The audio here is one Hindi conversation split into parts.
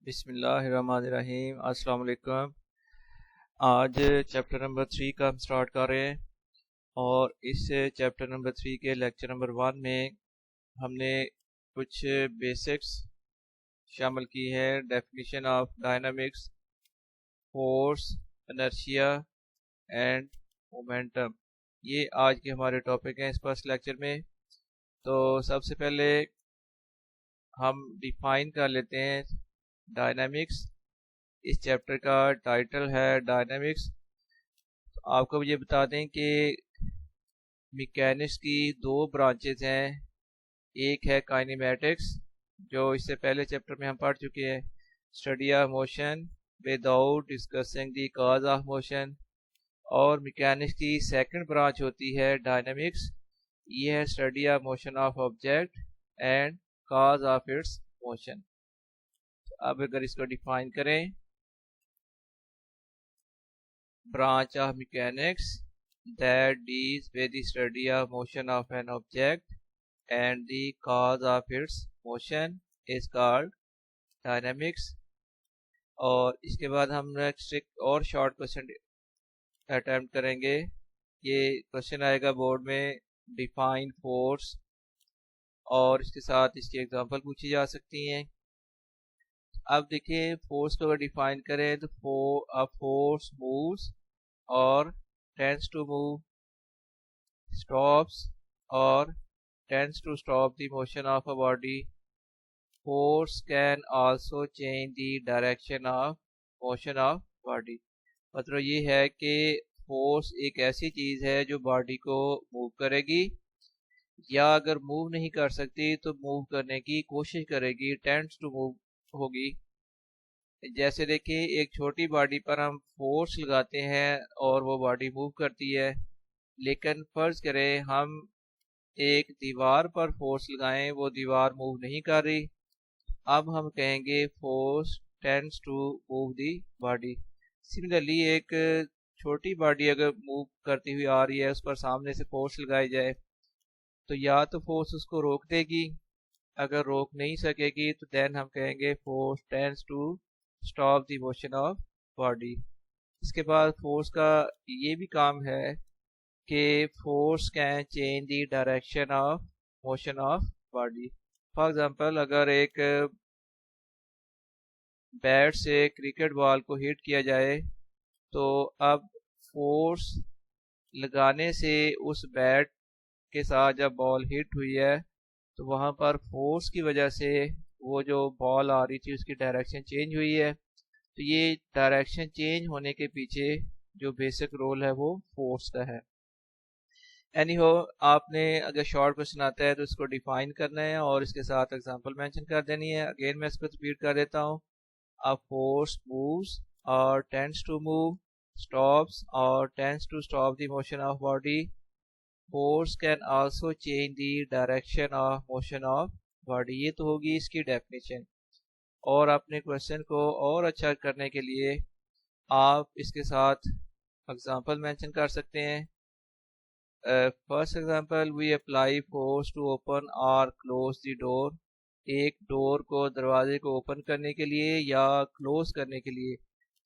बिस्मिल्लाहिर्रहमानिर्रहीम। अस्सलाम वालेकुम। आज चैप्टर नंबर 3 का हम स्टार्ट कर रहे हैं और इस चैप्टर नंबर 3 के लेक्चर नंबर 1 में हमने कुछ बेसिक्स शामिल की है। Definition of dynamics, force, inertia and momentum, ये आज के हमारे टॉपिक हैं इस फर्स्ट लेक्चर में। तो सबसे पहले हम डिफाइन कर लेते हैं डायनामिक्स। इस चैप्टर का टाइटल है डायनामिक्स। तो आपको ये बता दें कि मैकेनिक्स की दो ब्रांचेस हैं। एक है काइनेमेटिक्स, जो इससे पहले चैप्टर में हम पढ़ चुके हैं, study of motion without discussing the cause of motion. और मैकेनिक्स की सेकंड ब्रांच होती है डायनामिक्स। ये है study of motion of object and cause of its motion. अब अगर इसको डिफाइन करें, branch of mechanics that deals with the study of motion of an object and the cause of its motion is called dynamics। और इसके बाद हम नेक्स्ट एक और शॉर्ट क्वेश्चन अटेम्प्ट करेंगे। ये क्वेश्चन आएगा बोर्ड में, डिफाइन फोर्स, और इसके साथ इसकी एग्जांपल पूछी जा सकती हैं। अब देखिए, फोर्स को अगर डिफाइन करें तो फोर्स मूव्स और tends to move, stops or tends to stop the motion of a body. Force can also change the direction of motion of body। मतलब ये है कि फोर्स एक ऐसी चीज है जो बॉडी को मूव करेगी, या अगर मूव नहीं कर सकती तो मूव करने की कोशिश करेगी, टेंड्स टू मूव होगी। जैसे देखिए, एक छोटी बॉडी पर हम फोर्स लगाते हैं और वो बॉडी मूव करती है, लेकिन फर्ज करें हम एक दीवार पर फोर्स लगाएं, वो दीवार मूव नहीं कर रही। अब हम कहेंगे force tends to move the body. Similarly एक छोटी बॉडी अगर मूव करती हुई आ रही है, उस पर सामने से फोर्स लगाई जाए तो या तो फोर्स उसको रोक देगी, अगर रोक नहीं सकेगी तो देन हम कहेंगे force tends to stop the motion of body. इसके बाद फोर्स का ये भी काम है कि force can change the direction of motion of body. For example, अगर एक बैट से क्रिकेट बॉल को हिट किया जाए तो अब फोर्स लगाने से उस बैट के साथ जब बॉल हिट हुई है तो वहां पर फोर्स की वजह से वो जो बॉल आ रही थी उसकी डायरेक्शन चेंज हुई है। तो ये डायरेक्शन चेंज होने के पीछे जो बेसिक रोल है वो फोर्स का है। एनीहो, आपने अगर शॉर्ट क्वेश्चन आता है तो इसको डिफाइन करना है और इसके साथ एग्जांपल मेंशन कर देनी है। अगेन मैं इसको रिपीट कर देता हूँ। अ फोर्स मूव्स और टेंड्स टू मूव, स्टॉप्स और tends to stop the motion of body. Force can also change the direction of motion of body. ये तो होगी इसकी डेफिनेशन। और अपने क्वेश्चन को और अच्छा करने के लिए आप इसके साथ एग्जांपल मेंशन कर सकते हैं। First example, we apply force to open और क्लोज द डोर। एक डोर को, दरवाजे को ओपन करने के लिए या क्लोज करने के लिए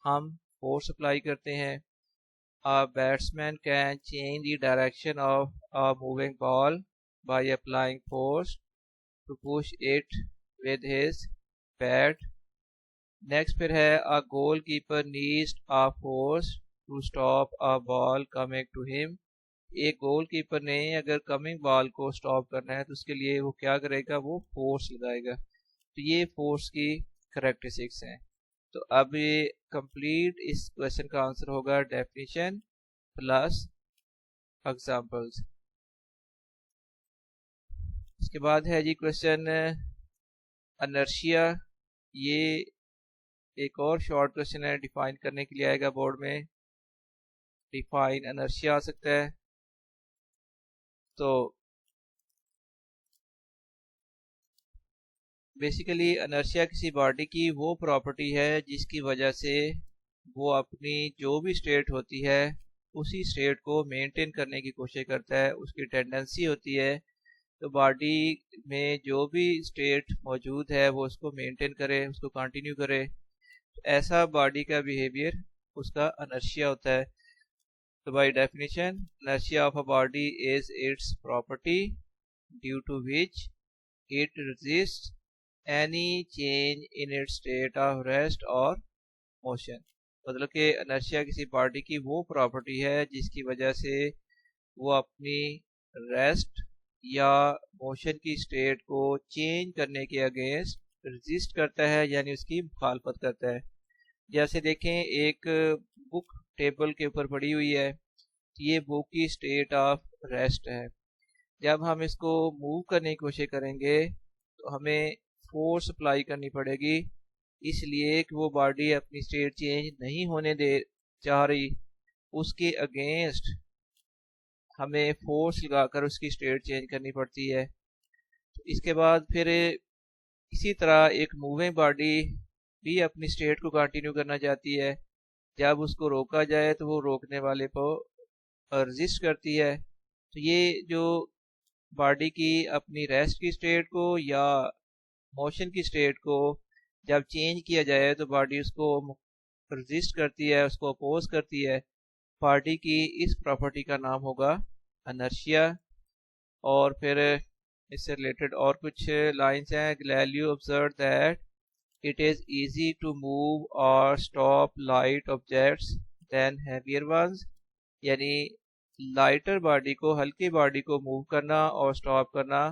हम फोर्स अप्लाई करते हैं। A batsman can change the direction of a moving ball by applying force to push it with his bat. Next फिर है, a goal keeper needs a force to stop a ball coming to him. एक गोल कीपर ने अगर कमिंग बॉल को स्टॉप करना है तो उसके लिए वो क्या करेगा, वो फोर्स लगाएगा। तो ये फोर्स की करेक्टरिस्टिक्स हैं। तो अब ये कंप्लीट इस क्वेश्चन का आंसर होगा डेफिनेशन प्लस एग्जांपल्स। इसके बाद है जी क्वेश्चन इनर्शिया। ये एक और शॉर्ट क्वेश्चन है, डिफाइन करने के लिए आएगा बोर्ड में। डिफाइन इनर्शिया आ सकता है। तो बेसिकली इनर्शिया किसी बॉडी की वो प्रॉपर्टी है जिसकी वजह से वो अपनी जो भी स्टेट होती है उसी स्टेट को मेंटेन करने की कोशिश करता है, उसकी टेंडेंसी होती है। तो बॉडी में जो भी स्टेट मौजूद है वो उसको मेंटेन करे, उसको कंटिन्यू करे, तो ऐसा बॉडी का बिहेवियर उसका इनर्शिया होता है। तो by definition inertia of a body is its property due to which it resist any change in its state of rest और मोशन। मतलब कि इनर्शिया किसी बॉडी की वो प्रॉपर्टी है जिसकी वजह से वो अपनी रेस्ट या मोशन की स्टेट को चेंज करने के अगेंस्ट रेजिस्ट करता है, यानी उसकी मुखालफत करता है। जैसे देखें एक बुक टेबल के ऊपर पड़ी हुई है, ये बुक की स्टेट ऑफ रेस्ट है। जब हम इसको मूव करने की कोशिश करेंगे तो हमें फोर्स अप्लाई करनी पड़ेगी, इसलिए कि वो बॉडी अपनी स्टेट चेंज नहीं होने दे चाह रही, उसके अगेंस्ट हमें फोर्स लगाकर उसकी स्टेट चेंज करनी पड़ती है। तो इसके बाद फिर इसी तरह एक मूविंग बॉडी भी अपनी स्टेट को कंटिन्यू करना चाहती है, जब उसको रोका जाए तो वो रोकने वाले को रेजिस्ट करती है। तो ये जो बॉडी की अपनी रेस्ट की स्टेट को या मोशन की स्टेट को जब चेंज किया जाए तो बॉडी उसको रेजिस्ट करती है, उसको अपोज करती है। बॉडी की इस प्रॉपर्टी का नाम होगा इनर्शिया। और फिर इससे रिलेटेड और कुछ लाइंस हैं। Galileo observe that it is easy to move और stop light objects than heavier ones, यानी लाइटर बॉडी को, हल्की बॉडी को मूव करना और स्टॉप करना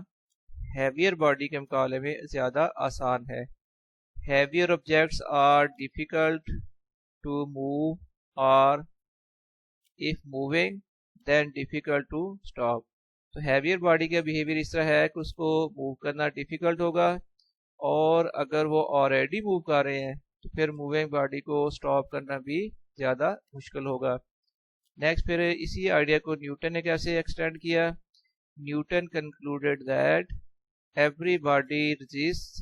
हैवियर बॉडी के मुकाबले में ज़्यादा आसान है। Heavier objects are difficult to move और if moving then difficult to stop. तो हैवियर बॉडी का बिहेवियर इस तरह है कि उसको मूव करना डिफ़िकल्ट होगा, और अगर वो ऑलरेडी मूव कर रहे हैं तो फिर मूविंग बॉडी को स्टॉप करना भी ज़्यादा मुश्किल होगा। नेक्स्ट फिर इसी आइडिया को न्यूटन ने कैसे एक्सटेंड किया। Newton concluded that every body resists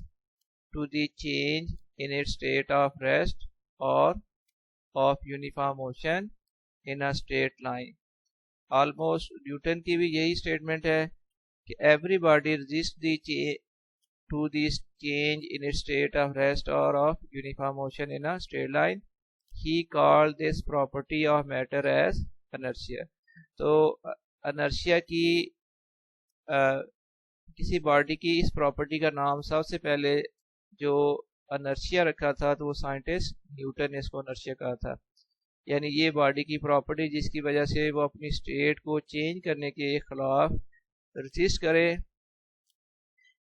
to the change in its state of rest or of uniform motion in a straight line। Almost Newton की भी यही स्टेटमेंट है कि every body resists to the change in its state of rest or of uniform motion in a straight line। He called this property of matter as inertia। तो inertia की किसी बॉडी की इस प्रॉपर्टी का नाम सबसे पहले जो इनर्शिया रखा था तो वो साइंटिस्ट न्यूटन ने इसको इनर्शिया कहा था। यानी ये बॉडी की प्रॉपर्टी जिसकी वजह से वो अपनी स्टेट को चेंज करने के खिलाफ रेजिस्ट करे,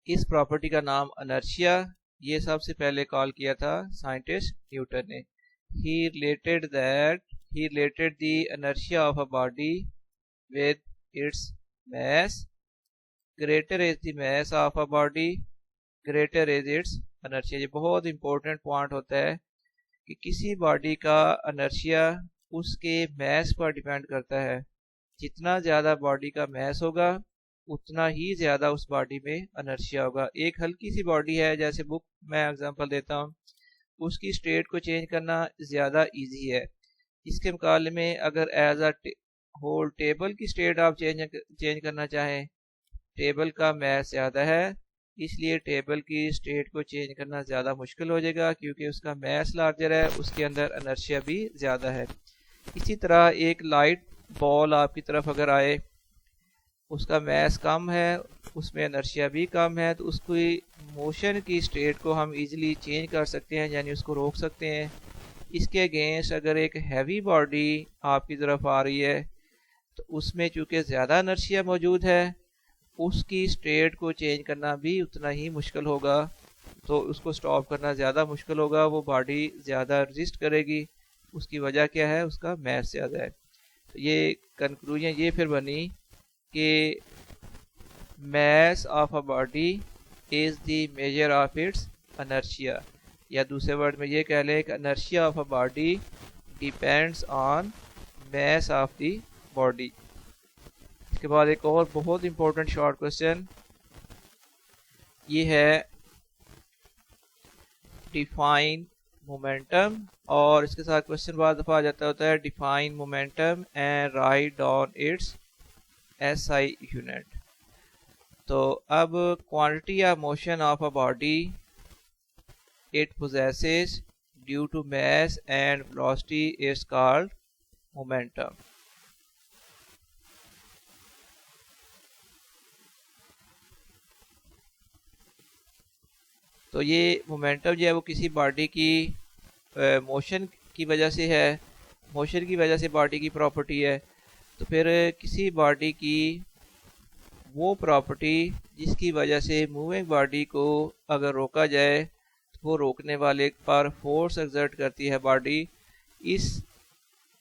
इस प्रॉपर्टी का नाम इनर्शिया, ये सबसे पहले कॉल किया था साइंटिस्ट न्यूटन ने। He related the inertia of a body with its mass। greater is the mass of a body, greater is its inertia। ये बहुत इंपॉर्टेंट पॉइंट होता है कि किसी बॉडी का इनर्शिया उसके मैस पर डिपेंड करता है। जितना ज़्यादा बॉडी का मैस होगा उतना ही ज़्यादा उस बॉडी में इनर्शिया होगा। एक हल्की सी बॉडी है, जैसे बुक मैं एग्जांपल देता हूँ, उसकी स्टेट को चेंज करना ज़्यादा इजी है। इसके मुकाबले में अगर एज अ होल टेबल की स्टेट आप चेंज करना चाहें, टेबल का मैस ज़्यादा है, इसलिए टेबल की स्टेट को चेंज करना ज़्यादा मुश्किल हो जाएगा क्योंकि उसका मैस लार्जर है, उसके अंदर इनर्शिया भी ज़्यादा है। इसी तरह एक लाइट बॉल आपकी तरफ अगर आए, उसका मैस कम है, उसमें इनर्शिया भी कम है, तो उसकी मोशन की स्टेट को हम इजीली चेंज कर सकते हैं, यानी उसको रोक सकते हैं। इसके अगेंस्ट अगर एक हैवी बॉडी आपकी तरफ आ रही है तो उसमें चूँकि ज़्यादा इनर्शिया मौजूद है, उसकी स्टेट को चेंज करना भी उतना ही मुश्किल होगा, तो उसको स्टॉप करना ज़्यादा मुश्किल होगा, वो बॉडी ज़्यादा रेजिस्ट करेगी। उसकी वजह क्या है, उसका मैस ज़्यादा है। तो ये कंक्लूजन ये फिर बनी कि mass of a body is the measure of its inertia, या दूसरे वर्ड में ये कह लें कि inertia of a body depends on mass of the body. इसके बाद एक और बहुत इंपॉर्टेंट शॉर्ट क्वेश्चन ये है डिफाइन मोमेंटम, और इसके साथ क्वेश्चन बाद दफ़ा आ जाता होता है define momentum and write down it's SI unit. तो अब quantity of motion of a body it possesses due to mass and velocity is called momentum. तो ये मोमेंटम जो है वो किसी बॉडी की मोशन की वजह से है, मोशन की वजह से बॉडी की प्रॉपर्टी है। तो फिर किसी बॉडी की वो प्रॉपर्टी जिसकी वजह से मूविंग बॉडी को अगर रोका जाए तो वो रोकने वाले पर फोर्स एक्सर्ट करती है बॉडी, इस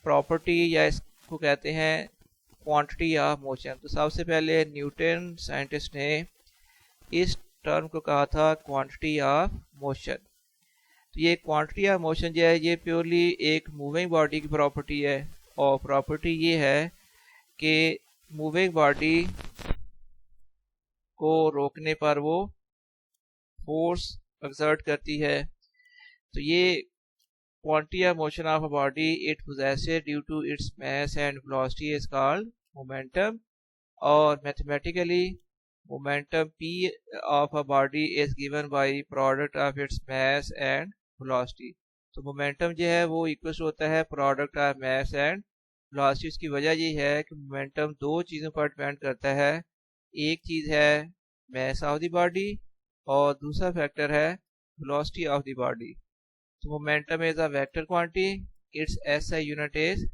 प्रॉपर्टी या इसको कहते हैं क्वांटिटी ऑफ मोशन। तो सबसे पहले न्यूटन साइंटिस्ट ने इस टर्म को कहा था क्वांटिटी ऑफ मोशन। तो ये क्वांटिटी ऑफ मोशन जो है ये प्योरली एक मूविंग बॉडी की प्रॉपर्टी है, और प्रॉपर्टी ये है कि मूविंग बॉडी को रोकने पर वो फोर्स एक्सर्ट करती है। तो ये quantity of motion of a body it possesses due to its mass and velocity is called momentum, और mathematically momentum p of a body is given by product of its mass and velocity। तो momentum जो है वो इक्वल होता है product of mass and velocity। इसकी वजह ये है कि momentum दो चीज़ों पर डिपेंड करता है, एक चीज़ है mass of the body और दूसरा फैक्टर है velocity of the body। So momentum is a vector quantity. Its SI unit is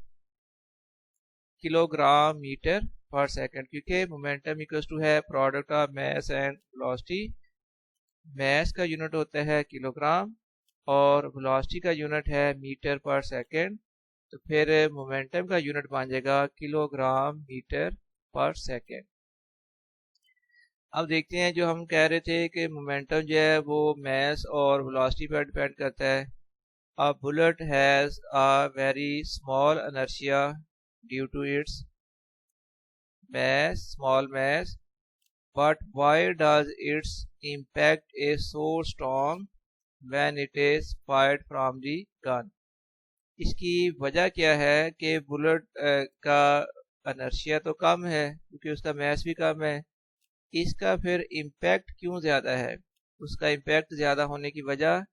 kilogram meter per second, क्योंकि momentum equals to है product of mass and velocity। mass का यूनिट होता है किलोग्राम और velocity का यूनिट है मीटर पर सेकंड। तो फिर momentum का यूनिट बन जाएगा किलोग्राम मीटर पर सेकंड। अब देखते हैं, जो हम कह रहे थे कि मोमेंटम जो है वो mass और velocity पर डिपेंड करता है। A bullet has a very small inertia due to its small mass, but why does its impact is so strong when it is fired from the gun? इसकी वजह क्या है कि बुलेट का inertia तो कम है क्योंकि उसका mass भी कम है, इसका फिर इम्पैक्ट क्यों ज़्यादा है? उसका इम्पैक्ट ज़्यादा होने की वजह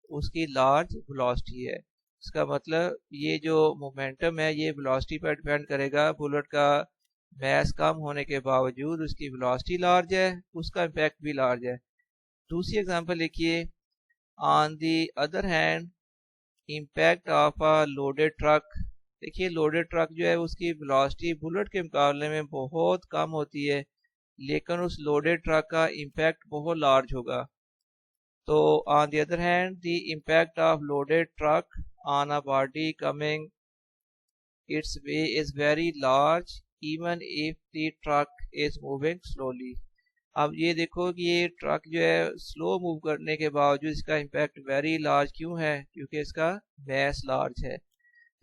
उसकी लार्ज वेलोसिटी है। इसका मतलब ये जो मोमेंटम है ये वेलोसिटी पर डिपेंड करेगा। बुलेट का मास कम होने के बावजूद उसकी वेलोसिटी लार्ज है, उसका इम्पैक्ट भी लार्ज है। दूसरी एग्जांपल लिखिए, on the other hand impact of a loaded truck. देखिए लोडेड ट्रक जो है उसकी वेलोसिटी बुलेट के मुकाबले में बहुत कम होती है, लेकिन उस लोडेड ट्रक का इम्पैक्ट बहुत लार्ज होगा। तो on the other hand the impact of loaded truck on a body coming its way is very large even if the truck is moving slowly। अब ये देखो कि ये ट्रक जो है स्लो मूव करने के बावजूद इसका इम्पैक्ट वेरी लार्ज क्यों है? क्योंकि इसका मास लार्ज है।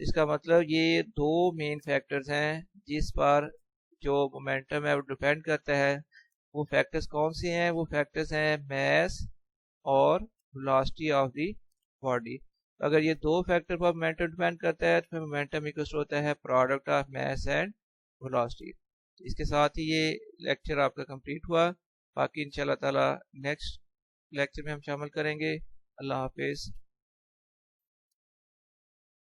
इसका मतलब ये दो मेन फैक्टर्स हैं जिस पर जो मोमेंटम है वो डिपेंड करता है। वो फैक्टर्स कौन से हैं? वो फैक्टर्स हैं मास और वेलोसिटी ऑफ द बॉडी। अगर ये दो फैक्टर पर मोमेंटम डिपेंड करता है तो फिर मोमेंटम इक्वल होता है product of mass and velocity. इसके साथ ही ये लेक्चर आपका कंप्लीट हुआ। बाकी इंशाल्लाह ताला नेक्स्ट लेक्चर में हम शामिल करेंगे। अल्लाह हाफिज़।